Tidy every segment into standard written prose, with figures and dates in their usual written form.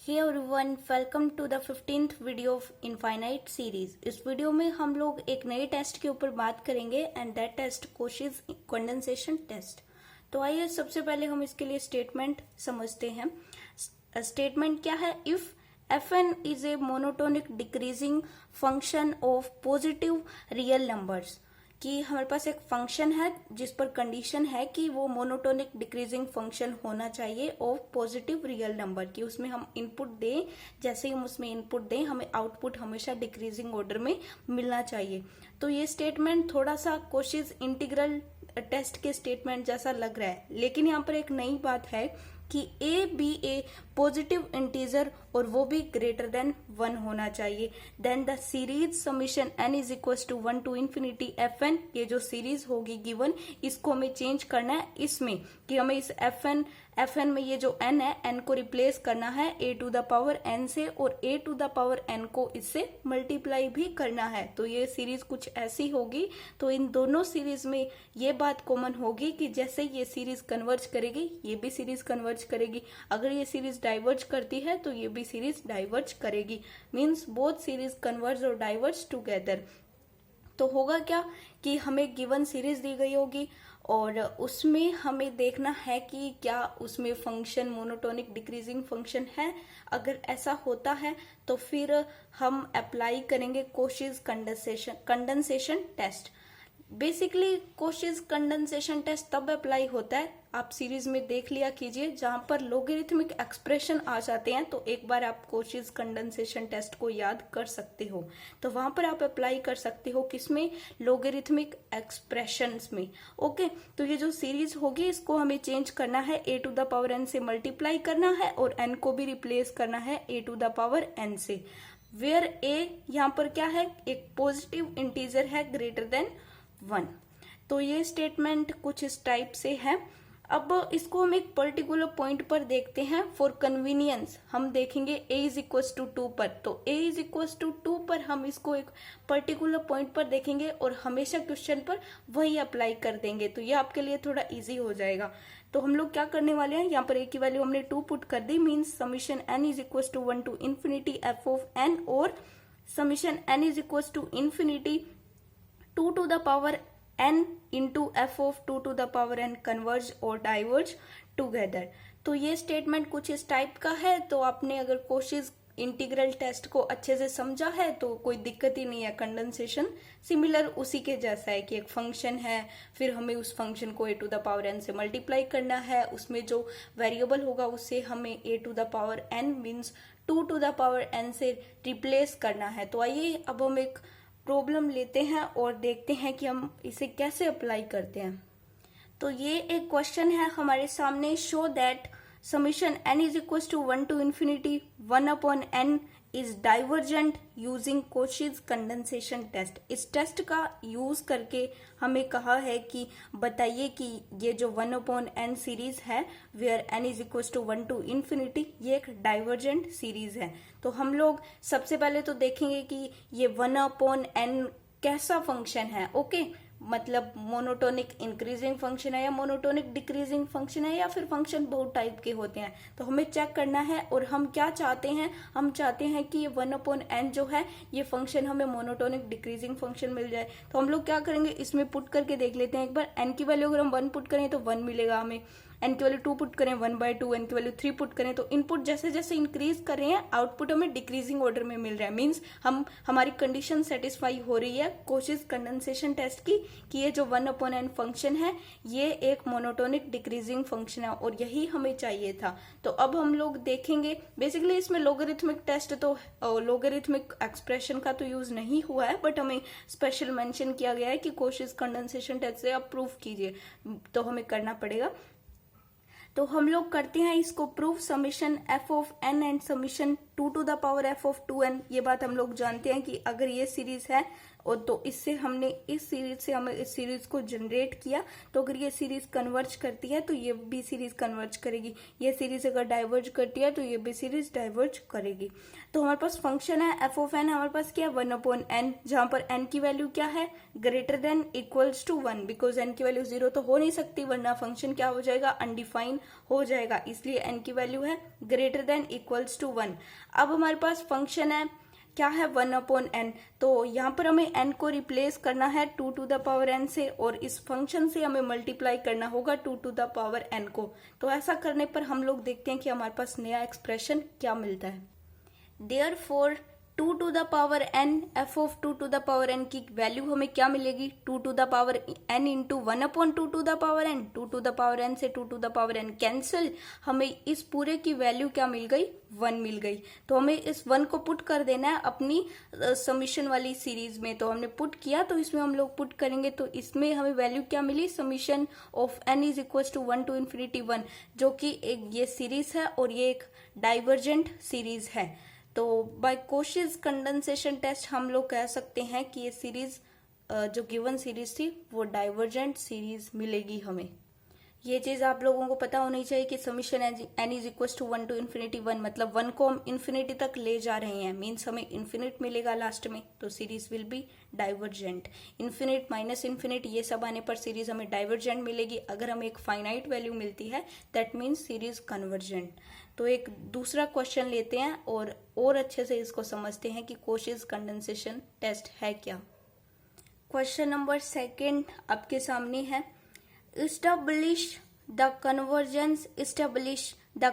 Hey everyone, welcome to the 15th video of infinite series. इस video में हम लोग एक नए टेस्ट के ऊपर बात करेंगे and that test Cauchy's condensation test. तो आइए सबसे पहले हम इसके लिए स्टेटमेंट समझते हैं। स्टेटमेंट क्या है? If Fn is a monotonic decreasing function of positive real numbers, कि हमारे पास एक फंक्शन है जिस पर कंडीशन है कि वो मोनोटोनिक डिक्रीजिंग फंक्शन होना चाहिए ऑफ पॉजिटिव रियल नंबर, कि उसमें हम इनपुट दें, जैसे ही हम उसमें इनपुट दें हमें आउटपुट हमेशा डिक्रीजिंग ऑर्डर में मिलना चाहिए। तो ये स्टेटमेंट थोड़ा सा कोशीज इंटीग्रल टेस्ट के स्टेटमेंट जैसा लग रहा है, लेकिन यहाँ पर एक नई बात है कि a be a positive integer और वो भी ग्रेटर देन 1 होना चाहिए। Then the series summation n is equal to 1 to infinity fn, ये जो सीरीज होगी गिवन, इसको हमें चेंज करना है इसमें, कि हमें इस fn में ये जो n है n को रिप्लेस करना है a to the power n से, और a to the power n को इससे मल्टीप्लाई भी करना है। तो ये सीरीज कुछ ऐसी होगी। तो इन दोनों सीरीज में ये बात कॉमन होगी कि जैसे ये सीरीज कन्वर्ज करेगी ये भी सीरीज कन्वर्ज करेगी, अगर ये सीरीज डाइवर्ज करती है तो ये भी सीरीज डाइवर्ज करेगी। मीन्स बोथ सीरीज कन्वर्ज और डाइवर्ज टुगेदर। तो होगा क्या कि हमें गिवन सीरीज दी गई होगी और उसमें हमें देखना है कि क्या उसमें फंक्शन मोनोटोनिक डिक्रीजिंग फंक्शन है। अगर ऐसा होता है तो फिर हम अप्लाई करेंगे Cauchy's condensation test. Basically Cauchy's condensation test तब अप्लाई होता है, आप सीरीज में देख लिया कीजिए जहां पर लोगरिथमिक एक्सप्रेशन आ जाते हैं, तो एक बार आप कोशीज कंडेंसेशन टेस्ट को याद कर सकते हो, तो वहां पर आप अप्लाई कर सकते हो किसमें? लोगरिथमिक एक्सप्रेशंस में। ओके, तो ये जो सीरीज होगी इसको हमें चेंज करना है, a to the power n से मल्टीप्लाई करना है और n को भी रिप्लेस करना है a to the power n से, वेयर a यहाँ पर क्या है? एक पॉजिटिव इंटीजर है ग्रेटर देन 1। तो ये स्टेटमेंट कुछ इस टाइप से है। अब इसको हम एक पर्टिकुलर पॉइंट पर देखते हैं। फॉर कन्वीनियंस हम देखेंगे a इज इक्वल टू 2 पर, तो a इज इक्वल टू 2 पर हम इसको एक पर्टिकुलर पॉइंट पर देखेंगे और हमेशा क्वेश्चन पर वही अप्लाई कर देंगे, तो ये आपके लिए थोड़ा इजी हो जाएगा। तो हम लोग क्या करने वाले हैं, यहाँ पर a की वैल्यू हमने 2 पुट कर दी, means summation n is equal to 1 to infinity f of n, और summation n is equal to infinity 2 to the power n into f of 2 to the power n converge और diverge together। तो ये statement कुछ इस type का है। तो आपने अगर कोशीज इंटीग्रल टेस्ट को अच्छे से समझा है तो कोई दिक्कत ही नहीं है। कंडेंसेशन सिमिलर उसी के जैसा है कि एक फंक्शन है, फिर हमें उस फंक्शन को a to the power n से मल्टीप्लाई करना है, उसमें जो वेरिएबल होगा उससे हमें a to the power n means 2 to the power n से रिप्लेस करना है। तो आइए अब हम एक प्रॉब्लम लेते हैं और देखते हैं कि हम इसे कैसे अप्लाई करते हैं। तो ये एक क्वेश्चन है हमारे सामने। Show that summation n is equal to 1 to infinity 1 upon n is divergent using Cauchy's condensation test. इस टेस्ट का यूज करके हमें कहा है कि बताइए कि ये जो 1 अपॉन n सीरीज है where n is equal to 1 to infinity, ये एक डाइवर्जेंट सीरीज है। तो हम लोग सबसे पहले तो देखेंगे कि ये 1 अपॉन n कैसा फंक्शन है। ओके, मतलब मोनोटोनिक इंक्रीजिंग फंक्शन है या मोनोटोनिक डिक्रीजिंग फंक्शन है, या फिर फंक्शन बहुत टाइप के होते हैं। तो हमें चेक करना है और हम क्या चाहते हैं, हम चाहते हैं कि ये 1 अपॉन n जो है ये फंक्शन हमें मोनोटोनिक डिक्रीजिंग फंक्शन मिल जाए। तो हम लोग क्या करेंगे, इसमें पुट करके देख लेते हैं एक बार। n की वैल्यू अगर हम 1 पुट करें तो 1 मिलेगा हमें, n की वैल्यू 2 पुट करें 1/2, n की वैल्यू 3 पुट करें, तो इनपुट जैसे जैसे इंक्रीज कर रहे हैं आउटपुट हमें डिक्रीजिंग ऑर्डर में मिल रहा है। मीन्स हमारी कंडीशन सेटिस्फाई हो रही है कोशीज कंडेंसेशन टेस्ट की कि ये जो 1 अपॉन n फंक्शन है ये एक मोनोटोनिक डिक्रीजिंग फंक्शन है, और यही हमें चाहिए था। तो अब हम लोग देखेंगे, बेसिकली इसमें लोगरिथमिक टेस्ट तो लोगरिथमिक एक्सप्रेशन का तो यूज नहीं हुआ है, बट हमें स्पेशल मेंशन किया गया है कि कोशीज कंडेंसेशन टेस्ट से आप प्रूफ कीजिए, तो हमें करना पड़ेगा। तो हम लोग करते हैं इसको proof. Summation f of n and summation 2 to the power f of 2n, ये बात हम लोग जानते हैं कि अगर ये सीरीज है और तो इससे हमने इस सीरीज से हमें इस सीरीज को जनरेट किया, तो अगर ये सीरीज कन्वर्ज करती है तो ये भी सीरीज कन्वर्ज करेगी, ये सीरीज अगर डाइवर्ज करती है तो ये भी सीरीज डाइवर्ज करेगी। तो हमारे पास फंक्शन है एफ ऑफ एन, हमारे पास क्या है 1/n, जहां पर n की वैल्यू क्या है greater than equals to 1, because n की वैल्यू 0 तो हो नहीं सकती वरना फंक्शन क्या हो जाएगा अनडिफाइन हो जाएगा, इसलिए n की वैल्यू है ग्रेटर देन इक्वल्स टू 1। अब हमारे पास फंक्शन है क्या है 1/n, तो यहाँ पर हमें n को रिप्लेस करना है 2n से, और इस फंक्शन से हमें मल्टीप्लाई करना होगा 2n को। तो ऐसा करने पर हम लोग देखते हैं कि हमारे पास नया एक्सप्रेशन क्या मिलता है। Therefore 2n f of 2n की वैल्यू हमें क्या मिलेगी 2n इंटू 1/2n, 2n से 2n कैंसिल, हमें इस पूरे की वैल्यू क्या मिल गई 1 मिल गई। तो हमें इस 1 को पुट कर देना है अपनी समीशन वाली सीरीज में, तो हमने पुट किया, तो इसमें हम लोग पुट करेंगे तो इसमें हमें वैल्यू क्या मिली summation of n is equal to 1 to infinity 1, जो कि एक ये सीरीज है और ये एक डाइवर्जेंट सीरीज है। तो बाय कॉशीज कंडेंसेशन टेस्ट हम लोग कह सकते हैं कि ये सीरीज जो गिवन सीरीज थी वो डाइवर्जेंट सीरीज मिलेगी हमें। ये चीज आप लोगों को पता होनी चाहिए कि summation n is equal to 1 to infinity 1, मतलब 1 को हम इन्फिनिटी तक ले जा रहे हैं, मीन्स हमें इन्फिनिट मिलेगा लास्ट में, तो series will be divergent. Infinite minus infinite ये सब आने पर सीरीज हमें डाइवर्जेंट मिलेगी। अगर हमें एक फाइनाइट वैल्यू मिलती है दैट मीन्स सीरीज कन्वर्जेंट। तो एक दूसरा क्वेश्चन लेते हैं और अच्छे से इसको समझते हैं कि कॉशीज कंडेंसेशन टेस्ट है क्या। क्वेश्चन नंबर 2 आपके सामने है, establish the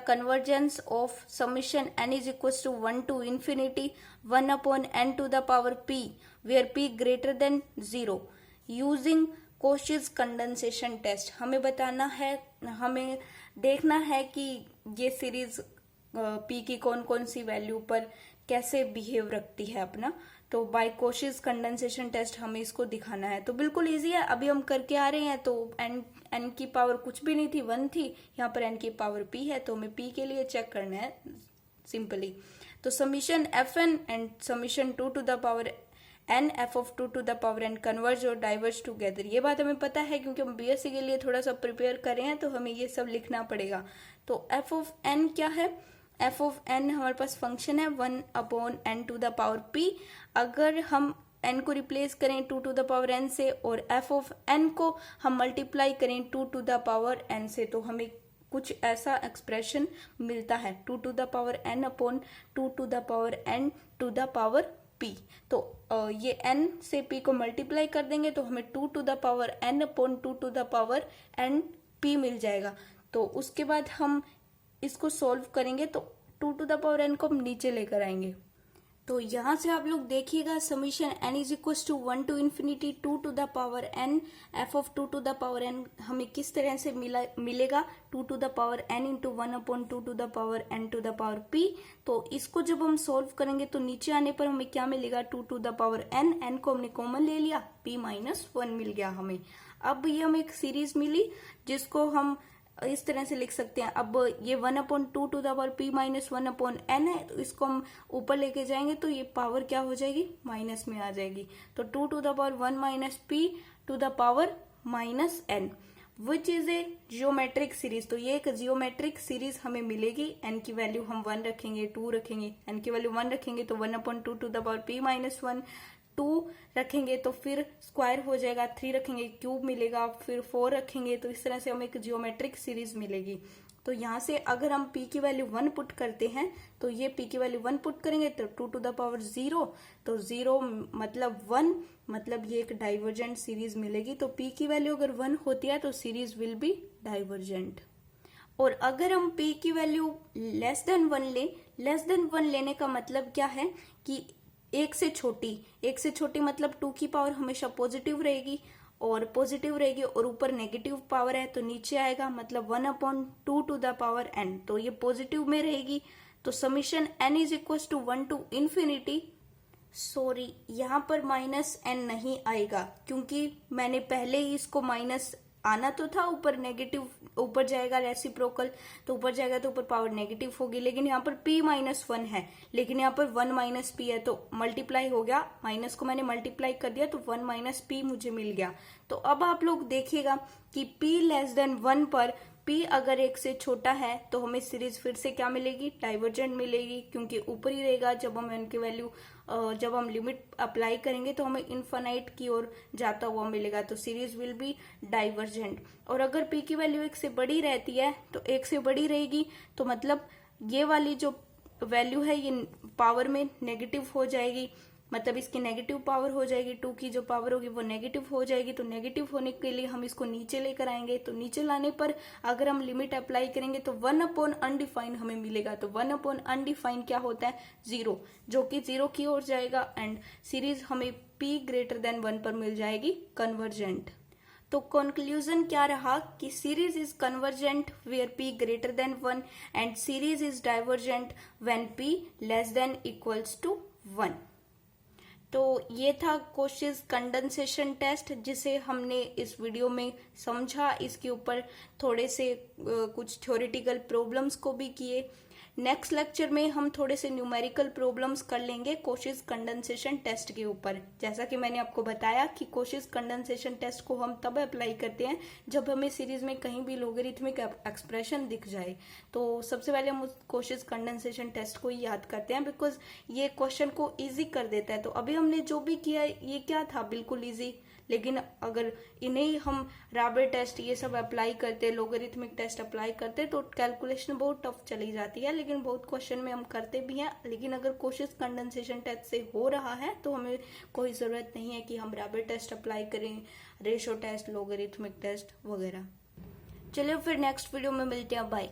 convergence of summation n is equals to 1 to infinity 1/n to the power p where p greater than 0 using Cauchy's condensation test। हमें बताना है, हमें देखना है कि ये सीरीज p की कौन कौन सी वैल्यू पर कैसे बिहेव रखती है अपना। तो बाय Cauchy's कंडेंसेशन टेस्ट हमें इसको दिखाना है। तो बिल्कुल इजी है, अभी हम करके आ रहे हैं। तो n की पावर कुछ भी नहीं थी 1 थी, यहाँ पर n की पावर p है, तो हमें p के लिए चेक करना है सिंपली। तो summation fn and summation 2 to the power n f of 2 to the power n converge और डाइवर्ज टुगेदर, ये बात हमें पता है क्योंकि हम बीएससी के लिए थोड़ा सा प्रिपेयर कर रहे हैं, तो हमें ये सब लिखना पड़ेगा। तो f of n क्या है, f of n हमारे पास फंक्शन है 1/n to the power p। अगर हम n को रिप्लेस करें 2 to the power n से और f of n को हम मल्टीप्लाई करें 2 to the power n से, तो हमें कुछ ऐसा एक्सप्रेशन मिलता है 2 to the power n upon 2 to the power n to the power p। तो ये n से p को मल्टीप्लाई कर देंगे तो हमें 2 to the power n upon 2 to the power n p मिल जाएगा। तो उसके बाद हम इसको सॉल्व करेंगे तो 2 to the power n को हम नीचे लेकर आएंगे। तो यहाँ से आप लोग देखिएगा summation n is equal to 1 to infinity 2 to the power n f of 2 to the power n हमें किस तरह से मिलेगा 2 to the power n into 1/2 to the power n to the power p। तो इसको जब हम सॉल्व करेंगे तो नीचे आने पर हमें क्या मिलेगा 2 to the power n को हमने कॉमन ले लिया, p माइनस 1 मिल गया हमें। अब ये हमें एक सीरीज मिली जिसको हम इस तरह से लिख सकते हैं। अब ये 1/2 to the power p minus 1/n है, तो इसको हम ऊपर लेके जाएंगे तो ये पावर क्या हो जाएगी माइनस में आ जाएगी। तो 2 to the power 1 minus p to the power minus n which is a geometric series. तो ये एक जियोमेट्रिक सीरीज हमें मिलेगी। n की वैल्यू हम 1 रखेंगे, 2 रखेंगे, n की वैल्यू 1 रखेंगे तो 1/2 to the power p minus 1, 2 रखेंगे तो फिर स्क्वायर हो जाएगा, 3 रखेंगे क्यूब मिलेगा, फिर 4 रखेंगे, तो इस तरह से हमें एक जियोमेट्रिक सीरीज मिलेगी। तो यहाँ से अगर हम p की वैल्यू 1 पुट करते हैं तो ये p की वैल्यू 1 पुट करेंगे तो 2 to the power 0, तो 0 मतलब 1, मतलब ये एक डाइवर्जेंट सीरीज मिलेगी। तो p की वैल्यू अगर 1 होती है तो सीरीज विल बी डाइवर्जेंट। और अगर हम p की वैल्यू लेस देन 1 ले, लेस देन 1 लेने का मतलब क्या है कि एक से छोटी मतलब 2 की पावर हमेशा पॉजिटिव रहेगी और ऊपर नेगेटिव पावर है तो नीचे आएगा, मतलब 1/2 to the power n, तो ये पॉजिटिव में रहेगी। तो summation n is equal to 1 to infinity, sorry यहाँ पर माइनस n नहीं आएगा क्योंकि मैंने पहले ही इसको माइनस आना तो था ऊपर, नेगेटिव ऊपर जाएगा रेसिप्रोकल, तो ऊपर जाएगा तो ऊपर पावर नेगेटिव होगी, लेकिन यहाँ पर p-1 है, लेकिन यहाँ पर 1 - p है, तो मल्टीप्लाई हो गया, माइनस को मैंने मल्टीप्लाई कर दिया तो 1 - p मुझे मिल गया। तो अब आप लोग देखिएगा कि p<1 पर p अगर 1 से छोटा है तो हमें सीरीज फिर से क्या मिलेगी, डाइवर्जेंट मिलेगी, क्योंकि ऊपर ही रहेगा। जब हम इनकी वैल्यू जब हम लिमिट अप्लाई करेंगे तो हमें इनफाइनाइट की ओर जाता हुआ मिलेगा, तो सीरीज विल बी डाइवर्जेंट। और अगर p की वैल्यू 1 से बड़ी रहती है तो 1 से बड़ी रहेगी, तो मतलब ये वाली जो वैल्यू है ये पावर में नेगेटिव हो जाएगी, मतलब इसकी नेगेटिव पावर हो जाएगी, 2 की जो पावर होगी वो नेगेटिव हो जाएगी। तो नेगेटिव होने के लिए हम इसको नीचे लेकर आएंगे, तो नीचे लाने पर अगर हम लिमिट अप्लाई करेंगे तो 1/अनडिफाइंड हमें मिलेगा। तो 1/अनडिफाइंड क्या होता है, 0, जो कि 0 की ओर जाएगा, एंड सीरीज हमें p>1 पर मिल जाएगी, कन्वर्जेंट। तो कंक्लूजन क्या रहा कि series is convergent where p>1 and series is divergent when p<≤1। तो ये था कोशिश कंडेंसेशन टेस्ट, जिसे हमने इस वीडियो में समझा। इसके ऊपर थोड़े से कुछ थ्योरेटिकल प्रॉब्लम्स को भी किए। नेक्स्ट लेक्चर में हम थोड़े से न्यूमेरिकल प्रॉब्लम्स कर लेंगे कोशिश कंडेंसेशन टेस्ट के ऊपर। जैसा कि मैंने आपको बताया कि कोशिश कंडेंसेशन टेस्ट को हम तब अप्लाई करते हैं जब हमें सीरीज में कहीं भी लोगरिथमिक एक्सप्रेशन दिख जाए। तो सबसे पहले हम उस कोशिश कंडेंसेशन टेस्ट को याद करते हैं, बिकॉज ये क्वेश्चन को ईजी कर देता है। तो अभी हमने जो भी किया ये क्या था, बिल्कुल ईजी, लेकिन अगर इन्हें हम राबे टेस्ट ये सब अप्लाई करते, लोगरिथमिक टेस्ट अप्लाई करते, तो कैलकुलेशन बहुत टफ चली जाती है, लेकिन बहुत क्वेश्चन में हम करते भी हैं। लेकिन अगर कोशिश कंडेंसेशन टेस्ट से हो रहा है तो हमें कोई जरूरत नहीं है कि हम राबे टेस्ट अप्लाई करें, रेशो टेस्ट, लोगरिथमिक टेस्ट वगैरह। चलिए फिर नेक्स्ट वीडियो में मिलते हैं, बाय।